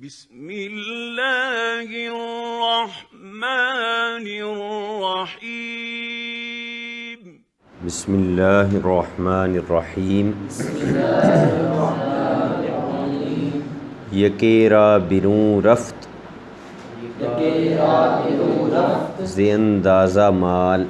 بسم اللہ الرحمن الرحیم بسم اللہ الرحمن الرحیم یکے را بروں رفت ز اندازہ مال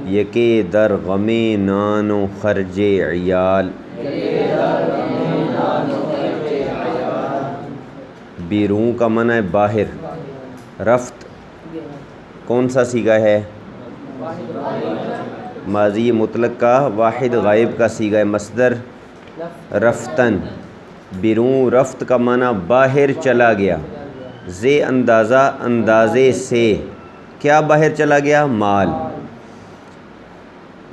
یکے در غم نان و خرج عیال بیروں کا معنی ہے باہر، رفت کون سا صیغہ ہے؟ ماضی مطلق کا واحد غائب کا صیغہ ہے، مصدر رفتن۔ بیروں رفت کا معنی باہر چلا گیا، زے اندازہ اندازے سے، کیا باہر چلا گیا؟ مال۔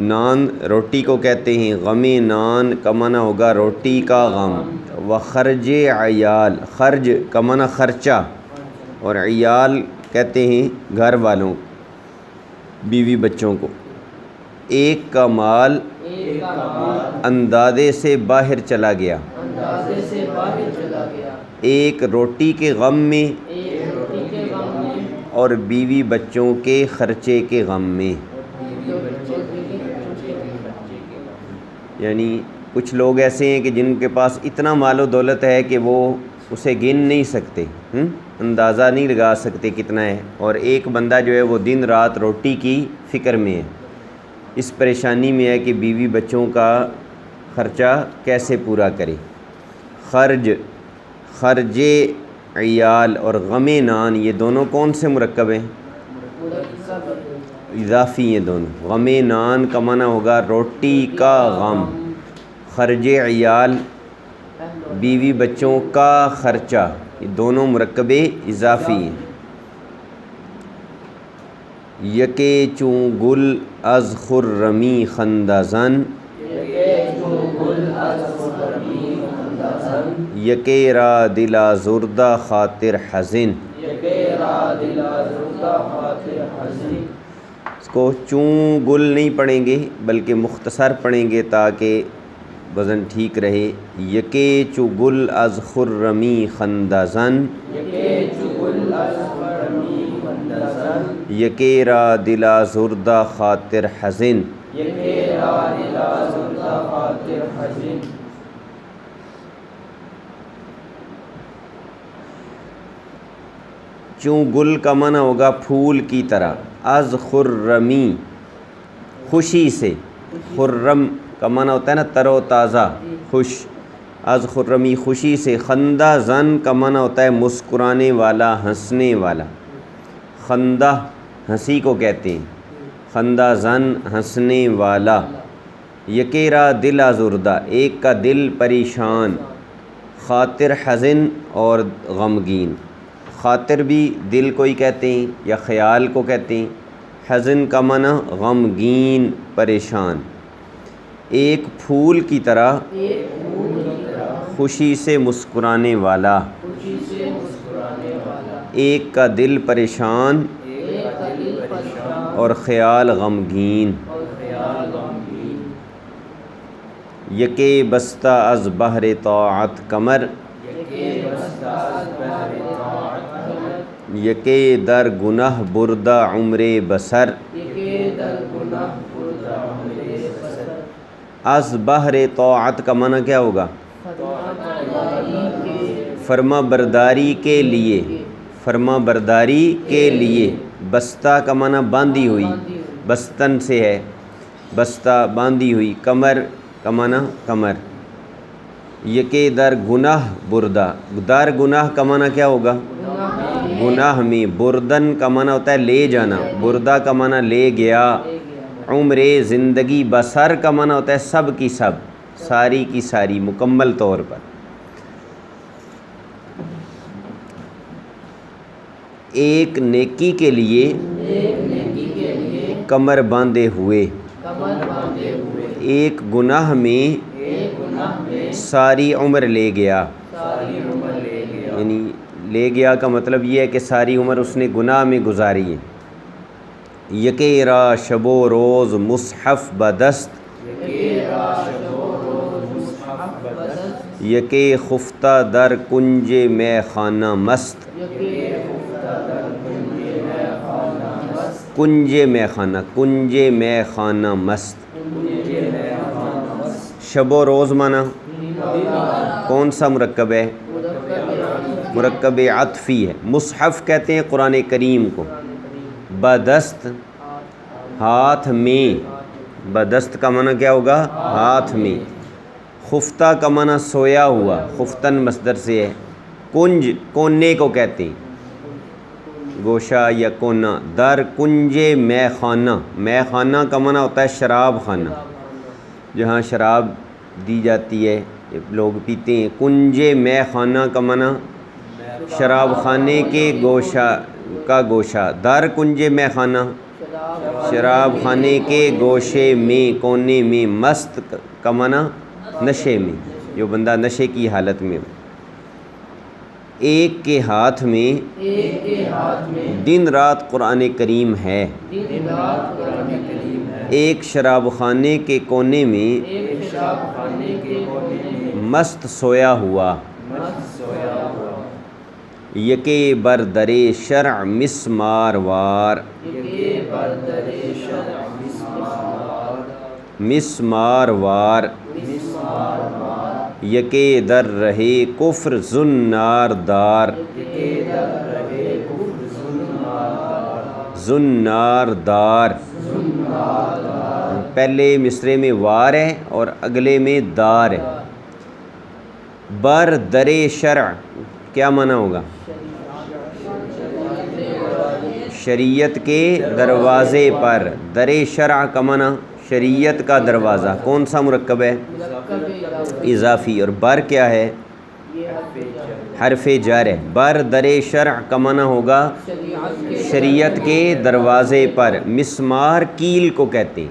نان روٹی کو کہتے ہیں، غم نان کا معنی ہوگا روٹی کا غم۔ و خرج عیال، خرج کا معنی خرچہ، اور عیال کہتے ہیں گھر والوں، بیوی بچوں کو۔ ایک کا مال اندازے سے باہر چلا گیا، ایک روٹی کے غم میں اور بیوی بچوں کے خرچے کے غم میں۔ یعنی کچھ لوگ ایسے ہیں کہ جن کے پاس اتنا مال و دولت ہے کہ وہ اسے گن نہیں سکتے، اندازہ نہیں لگا سکتے کتنا ہے، اور ایک بندہ جو ہے وہ دن رات روٹی کی فکر میں ہے، اس پریشانی میں ہے کہ بیوی بچوں کا خرچہ کیسے پورا کرے۔ خرج عیال اور غم نان، یہ دونوں کون سے مرکب ہیں؟ اضافی ہیں دونوں۔ غم نان کا معنی ہوگا روٹی کا غم، خرج عیال بیوی بچوں کا خرچہ، یہ دونوں مرکب اضافی ہیں۔ یکے چوں گل از خرمی خندہ زن، یکے را دل آزردہ خاطر حزن۔ اس کو چوں گل نہیں پڑھیں گے بلکہ مختصر پڑھیں گے تاکہ وزن ٹھیک رہے۔ یکے چو گل از خرمی خندہ زن، یکے را دل آزردہ خاطر حزن۔ چوں گل کا معنی ہوگا پھول کی طرح، از خرمی خوشی سے، خرم کا معنی ہوتا ہے نا تر و تازہ، خوش، از خرمی خوشی سے۔ خندہ زن کا معنی ہوتا ہے مسکرانے والا، ہنسنے والا۔ خندہ ہنسی کو کہتے ہیں، خندہ زن ہنسنے والا۔ یکے را دل آزردہ، ایک کا دل پریشان، خاطر حزن اور غمگین۔ خاطر بھی دل کو ہی کہتے ہیں یا خیال کو کہتے ہیں، حزن کا معنی غمگین، پریشان۔ ایک پھول کی طرح خوشی سے مسکرانے والا، ایک کا دل پریشان اور خیال غمگین۔ یکے بستہ از بحر طاعت کمر، یکے در گناہ بردہ عمر بسر۔ از بحر طاعت کا معنی کیا ہوگا؟ فرما برداری کے لیے، فرما برداری کے لیے۔ بستہ کا معنی باندھی ہوئی، بستن سے ہے، بستہ باندھی ہوئی۔ کمر کا معنی کمر۔ یکے در گناہ بردہ، در گناہ کا معنی کیا ہوگا؟ گناہ میں۔ بردن کا معنی ہوتا ہے لے جانا، بردہ کا معنی لے گیا۔ عمر زندگی، بسر کا معنی ہوتا ہے سب کی سب، ساری کی ساری، مکمل طور پر۔ ایک نیکی کے لیے کمر باندھے ہوئے، ایک گناہ میں ساری عمر لے گیا۔ یعنی لے گیا کا مطلب یہ ہے کہ ساری عمر اس نے گناہ میں گزاری ہے۔ یکے را شب و روز مصحف بدست، یکے خفتہ در کنج میں خانہ مست کنج میں خانہ مست شب و روز مانا کون سا مرکب ہے؟ مرکب عطفی ہے. مصحف کہتے ہیں قرآن کریم کو. بدست ہاتھ میں، بدست کا معنی کیا ہوگا؟ ہاتھ میں. خفتہ کا معنی سویا ہوا، خفتن مصدر سے ہے. کنج کونے کو کہتے ہیں، گوشہ یا کونا. در کنج میں خانہ، میں خانہ کا معنی ہوتا ہے شراب خانہ، جہاں شراب دی جاتی ہے لوگ پیتے ہیں. کنج میں خانہ کا معنی شراب خانے کے گوشہ کا گوشہ. در کنج میں خانہ شراب خانے کے گوشے میں، کونے میں. مست کا معنی نشے میں، جو بندہ نشے کی حالت میں. ایک کے ہاتھ میں دن رات قرآن کریم ہے. ایک شراب خانے کے کونے میں مست سویا ہوا. یکے بر درے شرع مسمار وار، مسمار وار. یکے در رہے کفر زنار دار، زنار دار. پہلے مصرے میں وار ہے اور اگلے میں دار ہے. بر درے شرع کیا معنی ہوگا؟ شریعت کے دروازے پر. درے شرع کا معنی شریعت کا دروازہ. کون سا مرکب ہے؟ اضافی. اور بر کیا ہے؟ حرف جر ہے. بر درے شرع کا معنی ہوگا شریعت کے دروازے پر. مسمار کیل کو کہتے ہیں،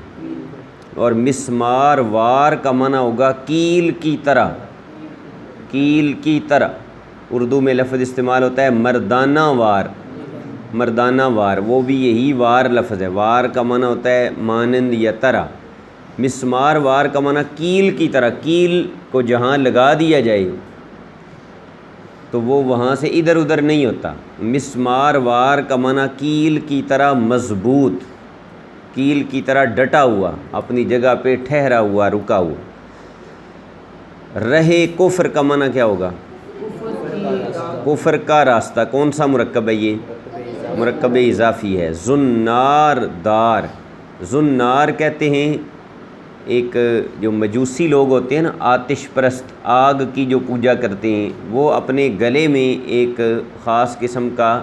اور مسمار وار کا معنی ہوگا کیل کی طرح. کیل کی طرح اردو میں لفظ استعمال ہوتا ہے مردانہ وار. مردانہ وار وہ بھی یہی وار لفظ ہے. وار کا معنی ہوتا ہے مانند یا طرح. مسمار وار کا معنی کیل کی طرح. کیل کو جہاں لگا دیا جائے تو وہ وہاں سے ادھر ادھر نہیں ہوتا. مسمار وار کا معنی کیل کی طرح مضبوط، کیل کی طرح ڈٹا ہوا، اپنی جگہ پہ ٹھہرا ہوا، رکا ہوا. رہے کفر کا معنی کیا ہوگا؟ کفر کا راستہ. کون سا مرکب ہے یہ؟ مرکب اضافی ہے. زنار دار. زنار کہتے ہیں ایک جو مجوسی لوگ ہوتے ہیں نا، آتش پرست، آگ کی جو پوجا کرتے ہیں، وہ اپنے گلے میں ایک خاص قسم کا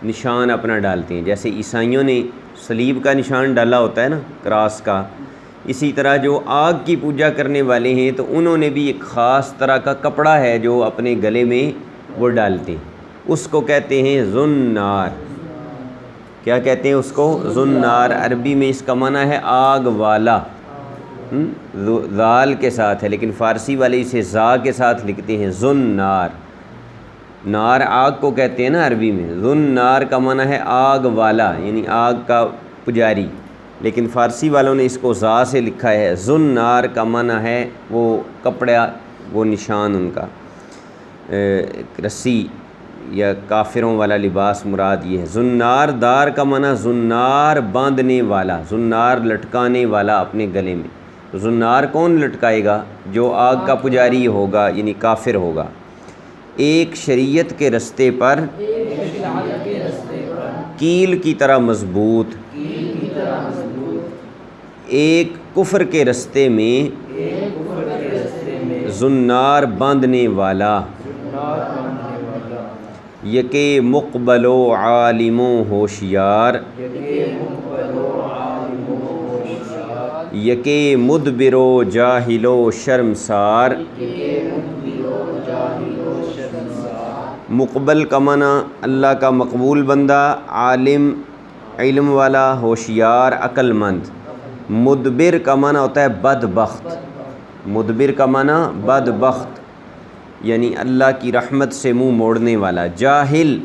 نشان اپنا ڈالتے ہیں. جیسے عیسائیوں نے صلیب کا نشان ڈالا ہوتا ہے نا، کراس کا، اسی طرح جو آگ کی پوجا کرنے والے ہیں تو انہوں نے بھی ایک خاص طرح کا کپڑا ہے جو اپنے گلے میں وہ ڈالتے ہیں. اس کو کہتے ہیں زنار. کیا کہتے ہیں اس کو؟ زنار. عربی میں اس کا معنی ہے آگ والا، ذال کے ساتھ ہے، لیکن فارسی والے اسے زا کے ساتھ لکھتے ہیں زنار. نار آگ کو کہتے ہیں نا عربی میں. زنار کا معنی ہے آگ والا، یعنی آگ کا پجاری، لیکن فارسی والوں نے اس کو زا سے لکھا ہے. زنار کا معنی ہے وہ کپڑا، وہ نشان ان کا. رسی یا کافروں والا لباس مراد یہ ہے. زنار دار کا معنی زنار باندھنے والا، زنار لٹکانے والا اپنے گلے میں. زنار کون لٹکائے گا؟ جو آگ کا پجاری ہوگا، یعنی کافر ہوگا. ایک شریعت کے رستے پر کیل کی طرح مضبوط. ایک کفر کے رستے میں زنار باندھنے والا. یکے مقبل و عالم و ہوشیار، یکے مدبر و جاہل و شرمسار. مقبل کا معنی اللہ کا مقبول بندہ، عالم علم والا، ہوشیار عقل مند. مدبر کا معنی ہوتا ہے بدبخت. مدبر کا معنی بدبخت، یعنی اللہ کی رحمت سے منہ موڑنے والا. جاہل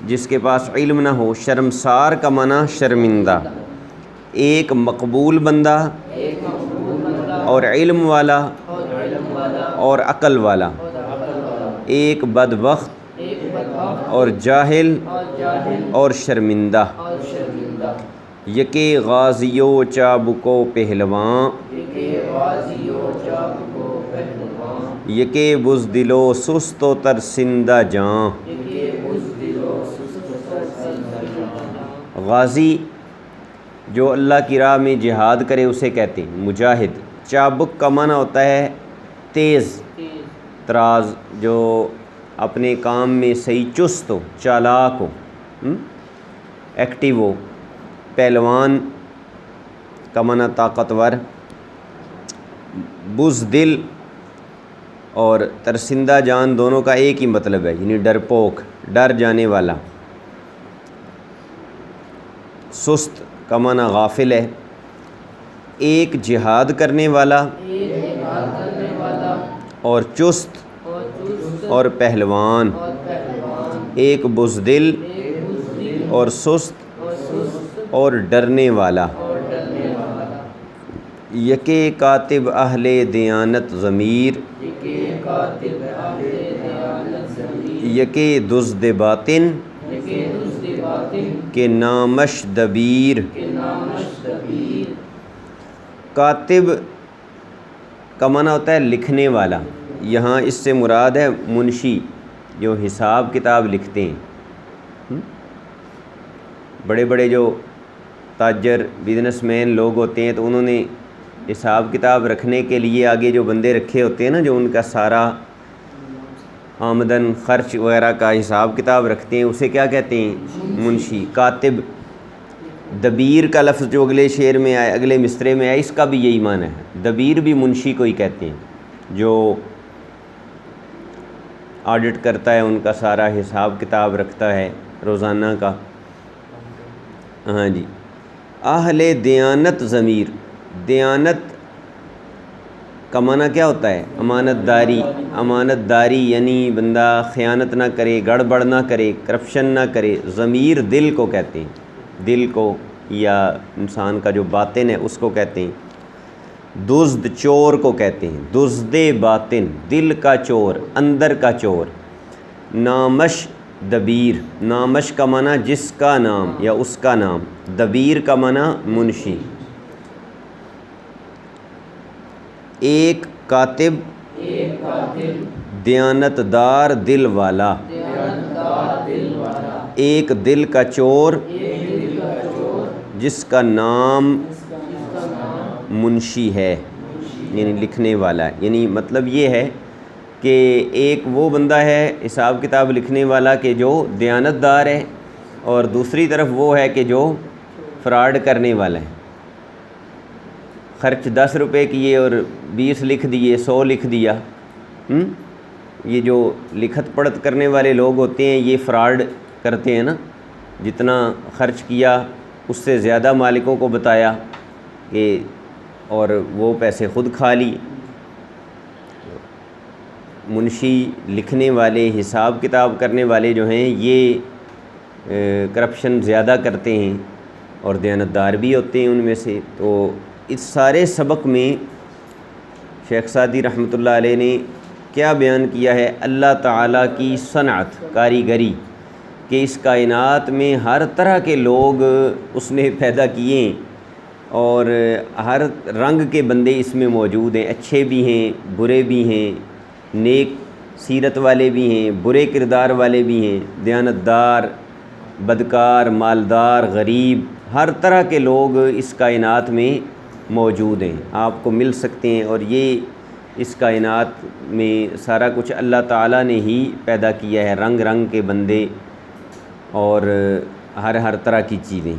جس کے پاس علم نہ ہو. شرمسار کا معنی شرمندہ. ایک مقبول بندہ اور علم والا اور عقل والا، ایک بدبخت اور جاہل اور شرمندہ، یکے غازی و چابک و پہلواں، یکے بزدل و سست و ترسندہ جاں۔ غازی جو اللہ کی راہ میں جہاد کرے اسے کہتے ہیں مجاہد۔ چابک کا معنی ہوتا ہے تیز تراز، جو اپنے کام میں صحیح چست ہو، چالاک ہو، ایکٹیو ہو۔ پہلوان کا معنی طاقتور۔ بزدل اور ترسندہ جان دونوں کا ایک ہی مطلب ہے، یعنی ڈرپوک، ڈر جانے والا۔ سست کا معنی غافل ہے۔ ایک جہاد کرنے والا اور چست اور پہلوان، ایک بزدل اور سست اور ڈرنے والا۔ یکے کاتب اہل دیانت ضمیر، یکے دزد باطن کہ نامش دبیر۔ کاتب کا معنی ہوتا ہے لکھنے والا، یہاں اس سے مراد ہے منشی جو حساب کتاب لکھتے ہیں۔ بڑے بڑے جو تاجر بزنس مین لوگ ہوتے ہیں تو انہوں نے حساب کتاب رکھنے کے لیے آگے جو بندے رکھے ہوتے ہیں نا، جو ان کا سارا آمدن خرچ وغیرہ کا حساب کتاب رکھتے ہیں، اسے کیا کہتے ہیں؟ منشی۔ کاتب۔ دبیر کا لفظ جو اگلے شعر میں آئے، اگلے مصرعے میں آئے، اس کا بھی یہی معنی ہے۔ دبیر بھی منشی کو ہی کہتے ہیں، جو آڈٹ کرتا ہے، ان کا سارا حساب کتاب رکھتا ہے روزانہ کا۔ ہاں جی۔ اہل دیانت ضمیر۔ دیانت کا معنی کیا ہوتا ہے؟ امانت داری۔ امانت داری یعنی بندہ خیانت نہ کرے، گڑبڑ نہ کرے، کرپشن نہ کرے۔ ضمیر دل کو کہتے ہیں، دل کو یا انسان کا جو باطن ہے اس کو کہتے ہیں۔ دزد چور کو کہتے ہیں، دزد باطن، دل کا چور، اندر کا چور۔ نامش دبیر۔ نامش کا معنی جس کا نام یا اس کا نام، دبیر کا معنی منشی۔ ایک کاتب دیانت دار دل والا، ایک دل کا چور جس کا نام منشی ہے، یعنی لکھنے والا۔ یعنی مطلب یہ ہے کہ ایک وہ بندہ ہے حساب کتاب لکھنے والا کہ جو دیانت دار ہے، اور دوسری طرف وہ ہے کہ جو فراڈ کرنے والا ہے۔ خرچ 10 روپے کیے اور 20 لکھ دیے، 100 لکھ دیا۔ یہ جو لکھت پڑھت کرنے والے لوگ ہوتے ہیں یہ فراڈ کرتے ہیں نا، جتنا خرچ کیا اس سے زیادہ مالکوں کو بتایا کہ، اور وہ پیسے خود کھا لی۔ منشی، لکھنے والے، حساب کتاب کرنے والے جو ہیں یہ کرپشن زیادہ کرتے ہیں اور دیانتدار بھی ہوتے ہیں ان میں سے۔ تو اس سارے سبق میں شیخ سعدی رحمۃ اللہ علیہ نے کیا بیان کیا ہے؟ اللہ تعالیٰ کی صنعت، کاریگری، کہ اس کائنات میں ہر طرح کے لوگ اس نے پیدا کیے ہیں، اور ہر رنگ کے بندے اس میں موجود ہیں، اچھے بھی ہیں، برے بھی ہیں، نیک سیرت والے بھی ہیں، برے کردار والے بھی ہیں، دیانتدار، بدکار، مالدار، غریب، ہر طرح کے لوگ اس کائنات میں موجود ہیں، آپ کو مل سکتے ہیں۔ اور یہ اس کائنات میں سارا کچھ اللہ تعالیٰ نے ہی پیدا کیا ہے، رنگ رنگ کے بندے اور ہر طرح کی چیزیں۔